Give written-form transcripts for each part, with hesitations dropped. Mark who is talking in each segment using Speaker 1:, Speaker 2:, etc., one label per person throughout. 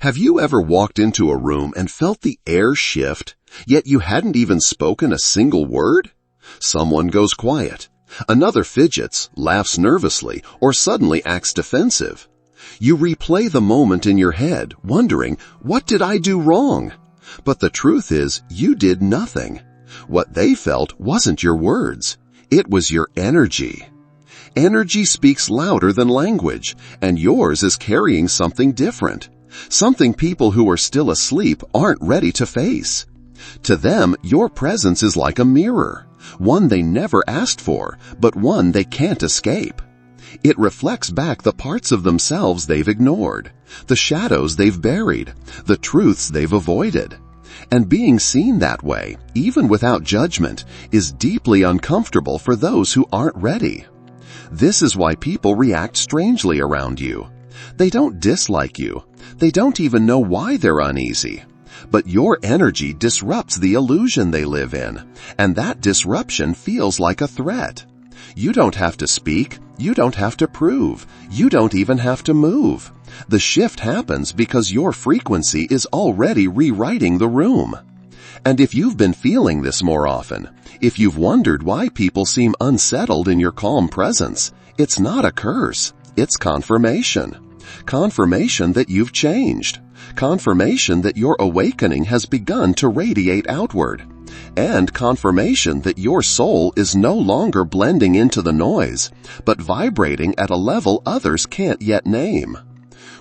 Speaker 1: Have you ever walked into a room and felt the air shift, yet you hadn't even spoken a single word? Someone goes quiet. Another fidgets, laughs nervously, or suddenly acts defensive. You replay the moment in your head, wondering, what did I do wrong? But the truth is, you did nothing. What they felt wasn't your words. It was your energy. Energy speaks louder than language, and yours is carrying something different. Something people who are still asleep aren't ready to face. To them, your presence is like a mirror, one they never asked for, but one they can't escape. It reflects back the parts of themselves they've ignored, the shadows they've buried, the truths they've avoided. And being seen that way, even without judgment, is deeply uncomfortable for those who aren't ready. This is why people react strangely around you. They don't dislike you. They don't even know why they're uneasy. But your energy disrupts the illusion they live in, and that disruption feels like a threat. You don't have to speak. You don't have to prove. You don't even have to move. The shift happens because your frequency is already rewriting the room. And if you've been feeling this more often, if you've wondered why people seem unsettled in your calm presence, it's not a curse. It's confirmation. Confirmation that you've changed. Confirmation that your awakening has begun to radiate outward. And confirmation that your soul is no longer blending into the noise, but vibrating at a level others can't yet name.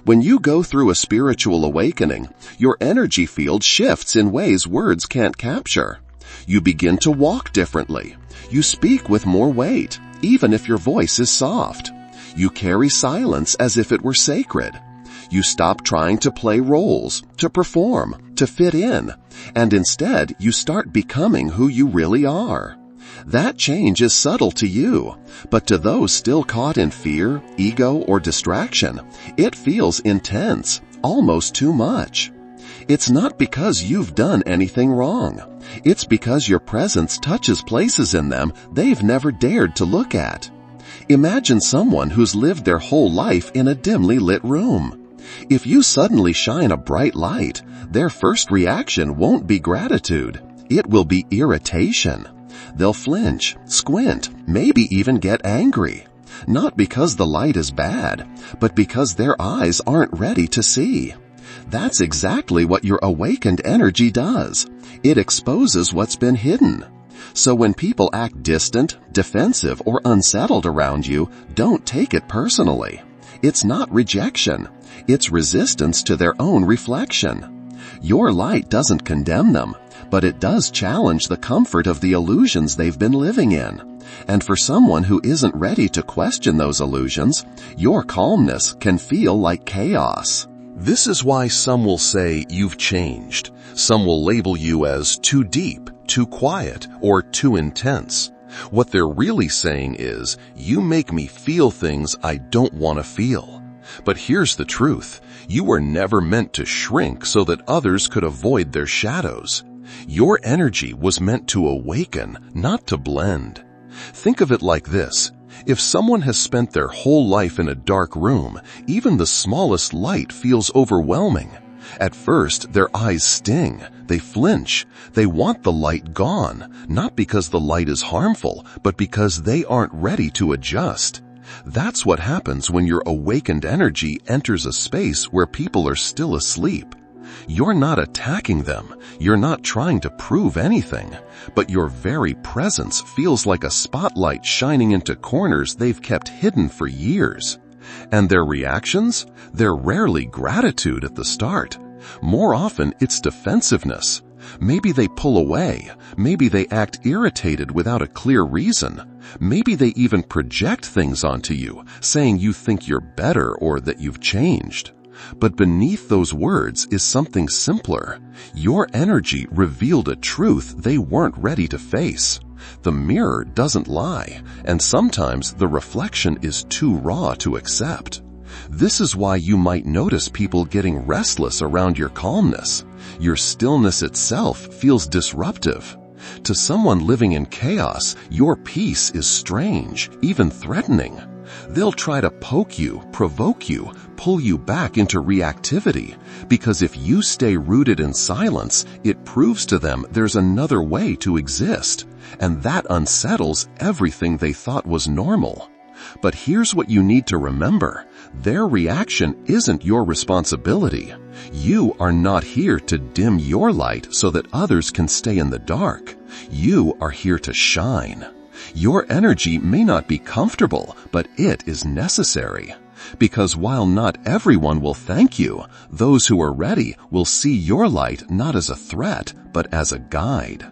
Speaker 1: When you go through a spiritual awakening, your energy field shifts in ways words can't capture. You begin to walk differently. You speak with more weight, even if your voice is soft. You carry silence as if it were sacred. You stop trying to play roles, to perform, to fit in, and instead you start becoming who you really are. That change is subtle to you, but to those still caught in fear, ego, or distraction, it feels intense, almost too much. It's not because you've done anything wrong. It's because your presence touches places in them they've never dared to look at. Imagine someone who's lived their whole life in a dimly lit room. If you suddenly shine a bright light, their first reaction won't be gratitude. It will be irritation. They'll flinch, squint, maybe even get angry. Not because the light is bad, but because their eyes aren't ready to see. That's exactly what your awakened energy does. It exposes what's been hidden. So when people act distant, defensive, or unsettled around you, don't take it personally. It's not rejection. It's resistance to their own reflection. Your light doesn't condemn them, but it does challenge the comfort of the illusions they've been living in. And for someone who isn't ready to question those illusions, your calmness can feel like chaos.
Speaker 2: This is why some will say you've changed. Some will label you as too deep, too quiet, or too intense. What they're really saying is, you make me feel things I don't want to feel. But here's the truth. You were never meant to shrink so that others could avoid their shadows. Your energy was meant to awaken, not to blend. Think of it like this. If someone has spent their whole life in a dark room, even the smallest light feels overwhelming. At first, their eyes sting. They flinch. They want the light gone, not because the light is harmful, but because they aren't ready to adjust. That's what happens when your awakened energy enters a space where people are still asleep. You're not attacking them. You're not trying to prove anything. But your very presence feels like a spotlight shining into corners they've kept hidden for years. And their reactions? They're rarely gratitude at the start. More often, it's defensiveness. Maybe they pull away. Maybe they act irritated without a clear reason. Maybe they even project things onto you, saying you think you're better or that you've changed. But beneath those words is something simpler. Your energy revealed a truth they weren't ready to face. The mirror doesn't lie, and sometimes the reflection is too raw to accept. This is why you might notice people getting restless around your calmness. Your stillness itself feels disruptive. To someone living in chaos, your peace is strange, even threatening. They'll try to poke you, provoke you, pull you back into reactivity, because if you stay rooted in silence, it proves to them there's another way to exist, and that unsettles everything they thought was normal. But here's what you need to remember. Their reaction isn't your responsibility. You are not here to dim your light so that others can stay in the dark. You are here to shine. Your energy may not be comfortable, but it is necessary. Because while not everyone will thank you, those who are ready will see your light not as a threat, but as a guide.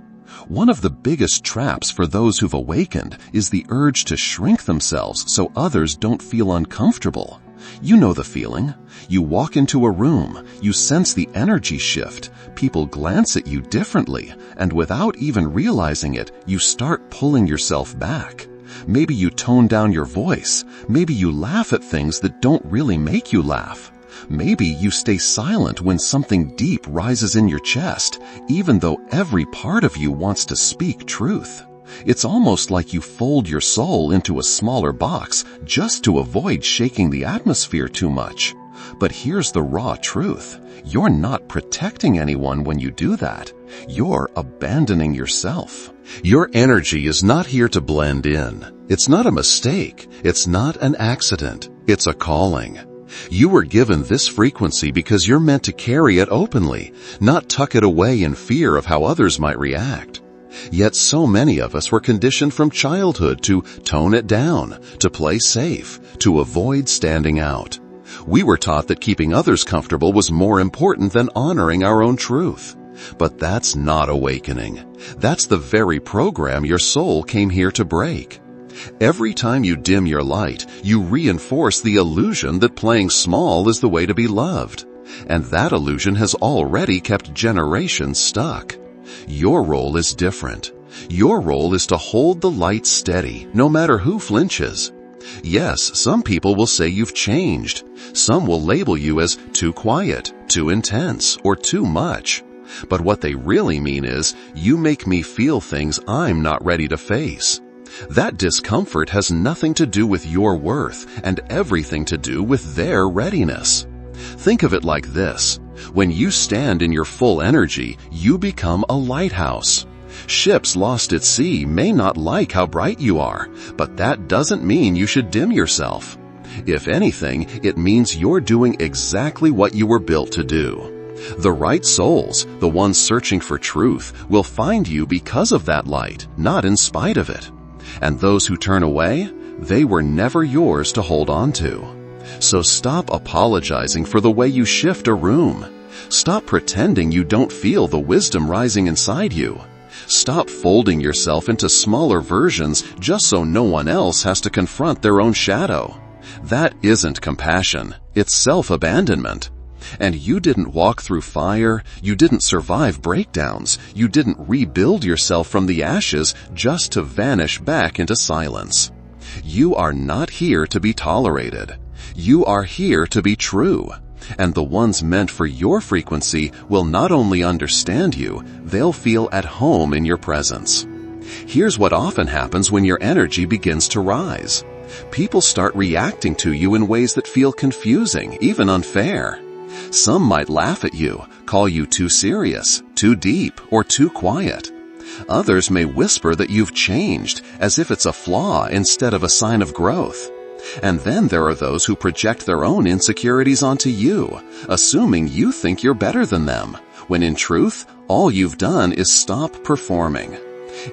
Speaker 2: One of the biggest traps for those who've awakened is the urge to shrink themselves so others don't feel uncomfortable. You know the feeling. You walk into a room, you sense the energy shift, people glance at you differently, and without even realizing it, you start pulling yourself back. Maybe you tone down your voice. Maybe you laugh at things that don't really make you laugh. Maybe you stay silent when something deep rises in your chest, even though every part of you wants to speak truth. It's almost like you fold your soul into a smaller box just to avoid shaking the atmosphere too much. But here's the raw truth. You're not protecting anyone when you do that. You're abandoning yourself.
Speaker 1: Your energy is not here to blend in. It's not a mistake. It's not an accident. It's a calling. You were given this frequency because you're meant to carry it openly, not tuck it away in fear of how others might react. Yet so many of us were conditioned from childhood to tone it down, to play safe, to avoid standing out. We were taught that keeping others comfortable was more important than honoring our own truth. But that's not awakening. That's the very program your soul came here to break. Every time you dim your light, you reinforce the illusion that playing small is the way to be loved. And that illusion has already kept generations stuck. Your role is different. Your role is to hold the light steady, no matter who flinches. Yes, some people will say you've changed. Some will label you as too quiet, too intense, or too much. But what they really mean is, you make me feel things I'm not ready to face. That discomfort has nothing to do with your worth and everything to do with their readiness. Think of it like this. When you stand in your full energy, you become a lighthouse. Ships lost at sea may not like how bright you are, but that doesn't mean you should dim yourself. If anything, it means you're doing exactly what you were built to do. The right souls, the ones searching for truth, will find you because of that light, not in spite of it. And those who turn away, they were never yours to hold on to. So stop apologizing for the way you shift a room. Stop pretending you don't feel the wisdom rising inside you. Stop folding yourself into smaller versions just so no one else has to confront their own shadow. That isn't compassion. It's self-abandonment. And you didn't walk through fire, you didn't survive breakdowns, you didn't rebuild yourself from the ashes just to vanish back into silence. You are not here to be tolerated. You are here to be true. And the ones meant for your frequency will not only understand you, they'll feel at home in your presence. Here's what often happens when your energy begins to rise. People start reacting to you in ways that feel confusing, even unfair. Some might laugh at you, call you too serious, too deep, or too quiet. Others may whisper that you've changed, as if it's a flaw instead of a sign of growth. And then there are those who project their own insecurities onto you, assuming you think you're better than them, when in truth, all you've done is stop performing.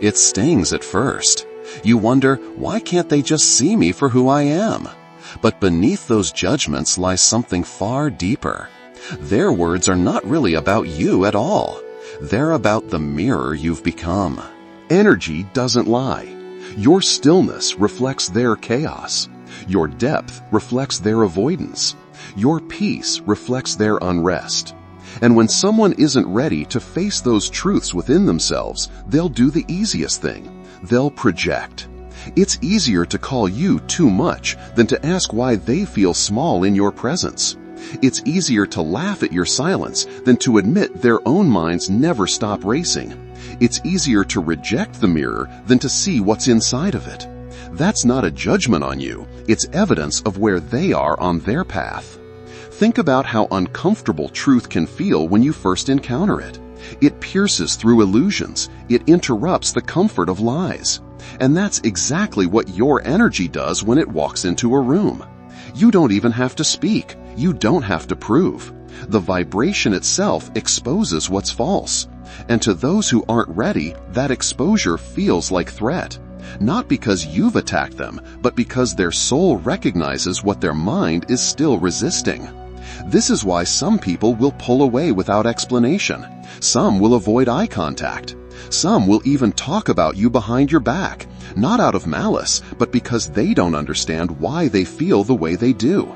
Speaker 1: It stings at first. You wonder, why can't they just see me for who I am? But beneath those judgments lies something far deeper. Their words are not really about you at all. They're about the mirror you've become. Energy doesn't lie. Your stillness reflects their chaos. Your depth reflects their avoidance. Your peace reflects their unrest. And when someone isn't ready to face those truths within themselves, they'll do the easiest thing. They'll project. It's easier to call you too much than to ask why they feel small in your presence. It's easier to laugh at your silence than to admit their own minds never stop racing. It's easier to reject the mirror than to see what's inside of it. That's not a judgment on you. It's evidence of where they are on their path. Think about how uncomfortable truth can feel when you first encounter it. It pierces through illusions. It interrupts the comfort of lies. And that's exactly what your energy does when it walks into a room. You don't even have to speak. You don't have to prove. The vibration itself exposes what's false. And to those who aren't ready, that exposure feels like threat. Not because you've attacked them, but because their soul recognizes what their mind is still resisting. This is why some people will pull away without explanation. Some will avoid eye contact. Some will even talk about you behind your back, not out of malice, but because they don't understand why they feel the way they do.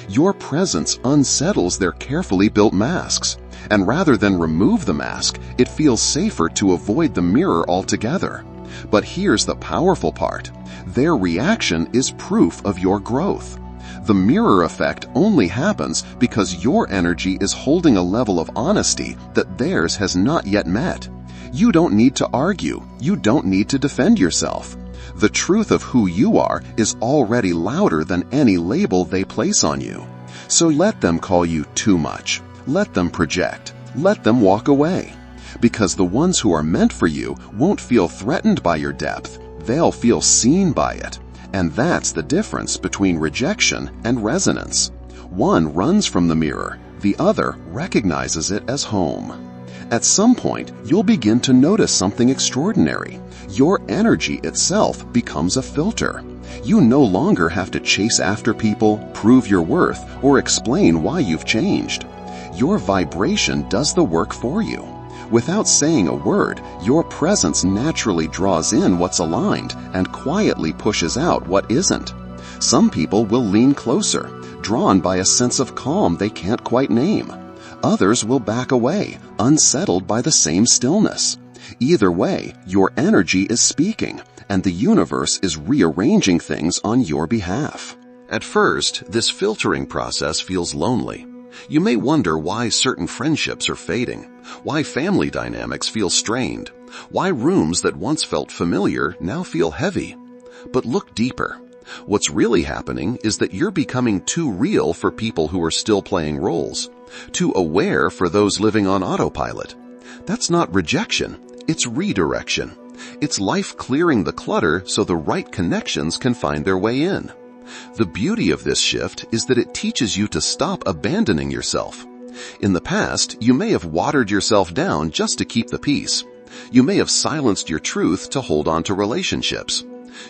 Speaker 1: Your presence unsettles their carefully built masks, and rather than remove the mask, it feels safer to avoid the mirror altogether. But here's the powerful part. Their reaction is proof of your growth. The mirror effect only happens because your energy is holding a level of honesty that theirs has not yet met. You don't need to argue. You don't need to defend yourself. The truth of who you are is already louder than any label they place on you. So let them call you too much. Let them project. Let them walk away. Because the ones who are meant for you won't feel threatened by your depth. They'll feel seen by it. And that's the difference between rejection and resonance. One runs from the mirror. The other recognizes it as home. At some point, you'll begin to notice something extraordinary. Your energy itself becomes a filter. You no longer have to chase after people, prove your worth, or explain why you've changed. Your vibration does the work for you. Without saying a word, your presence naturally draws in what's aligned and quietly pushes out what isn't. Some people will lean closer, drawn by a sense of calm they can't quite name. Others will back away, unsettled by the same stillness. Either way, your energy is speaking, and the universe is rearranging things on your behalf.
Speaker 2: At first, this filtering process feels lonely. You may wonder why certain friendships are fading, why family dynamics feel strained, why rooms that once felt familiar now feel heavy. But look deeper. What's really happening is that you're becoming too real for people who are still playing roles, too aware for those living on autopilot. That's not rejection, it's redirection. It's life clearing the clutter so the right connections can find their way in. The beauty of this shift is that it teaches you to stop abandoning yourself. In the past, you may have watered yourself down just to keep the peace. You may have silenced your truth to hold on to relationships.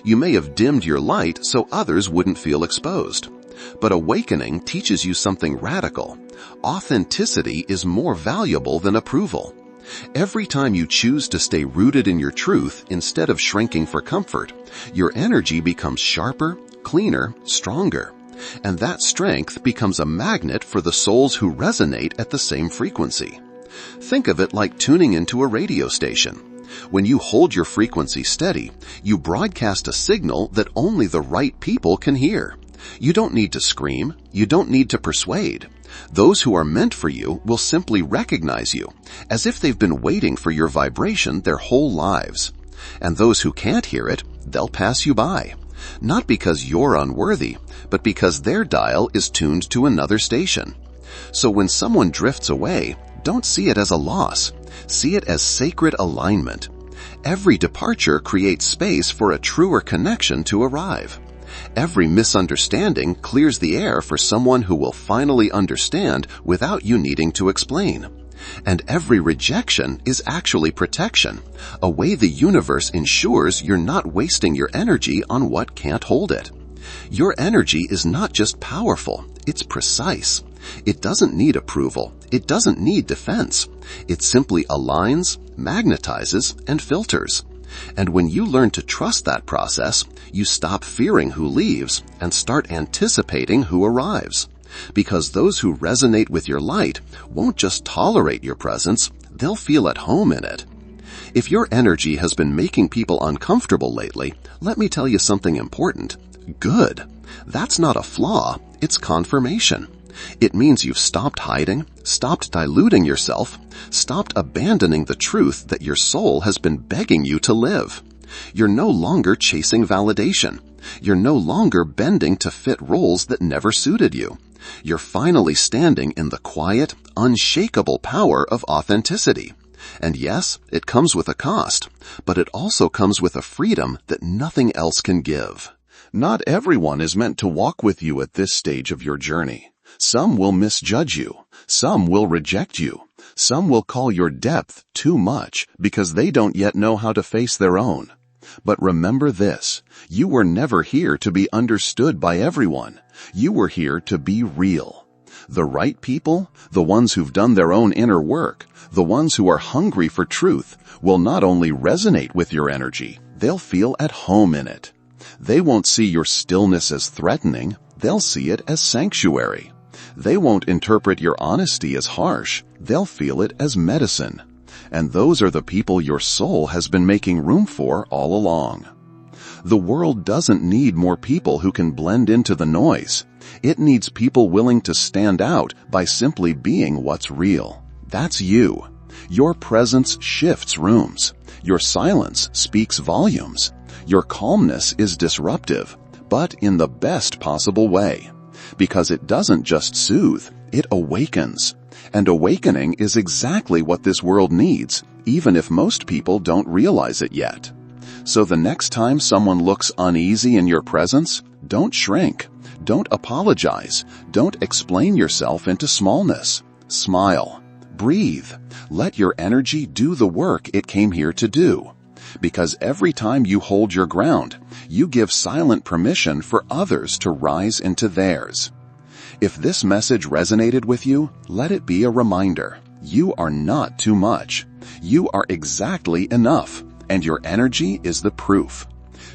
Speaker 2: You may have dimmed your light so others wouldn't feel exposed. But awakening teaches you something radical. Authenticity is more valuable than approval. Every time you choose to stay rooted in your truth instead of shrinking for comfort, your energy becomes sharper, cleaner, stronger. And that strength becomes a magnet for the souls who resonate at the same frequency. Think of it like tuning into a radio station. When you hold your frequency steady, you broadcast a signal that only the right people can hear. You don't need to scream. You don't need to persuade. Those who are meant for you will simply recognize you, as if they've been waiting for your vibration their whole lives. And those who can't hear it, they'll pass you by. Not because you're unworthy, but because their dial is tuned to another station. So when someone drifts away, don't see it as a loss. See it as sacred alignment. Every departure creates space for a truer connection to arrive. Every misunderstanding clears the air for someone who will finally understand without you needing to explain. And every rejection is actually protection, a way the universe ensures you're not wasting your energy on what can't hold it. Your energy is not just powerful, it's precise. It doesn't need approval. It doesn't need defense. It simply aligns, magnetizes, and filters. And when you learn to trust that process, you stop fearing who leaves and start anticipating who arrives. Because those who resonate with your light won't just tolerate your presence, they'll feel at home in it. If your energy has been making people uncomfortable lately, let me tell you something important. Good. That's not a flaw, it's confirmation. It means you've stopped hiding, stopped diluting yourself, stopped abandoning the truth that your soul has been begging you to live. You're no longer chasing validation.
Speaker 1: You're no longer bending to fit roles that never suited you. You're finally standing in the quiet, unshakable power of authenticity. And yes, it comes with a cost, but it also comes with a freedom that nothing else can give. Not everyone is meant to walk with you at this stage of your journey. Some will misjudge you. Some will reject you. Some will call your depth too much because they don't yet know how to face their own. But remember this, you were never here to be understood by everyone. You were here to be real. The right people, the ones who've done their own inner work, the ones who are hungry for truth, will not only resonate with your energy, they'll feel at home in it. They won't see your stillness as threatening, they'll see it as sanctuary. They won't interpret your honesty as harsh, they'll feel it as medicine. And those are the people your soul has been making room for all along. The world doesn't need more people who can blend into the noise. It needs people willing to stand out by simply being what's real. That's you. Your presence shifts rooms. Your silence speaks volumes. Your calmness is disruptive, but in the best possible way. Because it doesn't just soothe, it awakens. And awakening is exactly what this world needs, even if most people don't realize it yet. So the next time someone looks uneasy in your presence, don't shrink. Don't apologize. Don't explain yourself into smallness. Smile. Breathe. Let your energy do the work it came here to do. Because every time you hold your ground, you give silent permission for others to rise into theirs. If this message resonated with you, let it be a reminder. You are not too much. You are exactly enough, and your energy is the proof.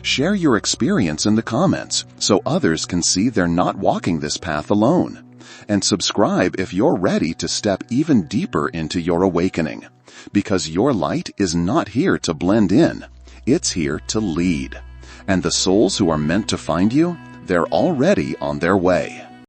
Speaker 1: Share your experience in the comments so others can see they're not walking this path alone. And subscribe if you're ready to step even deeper into your awakening. Because your light is not here to blend in. It's here to lead. And the souls who are meant to find you, they're already on their way.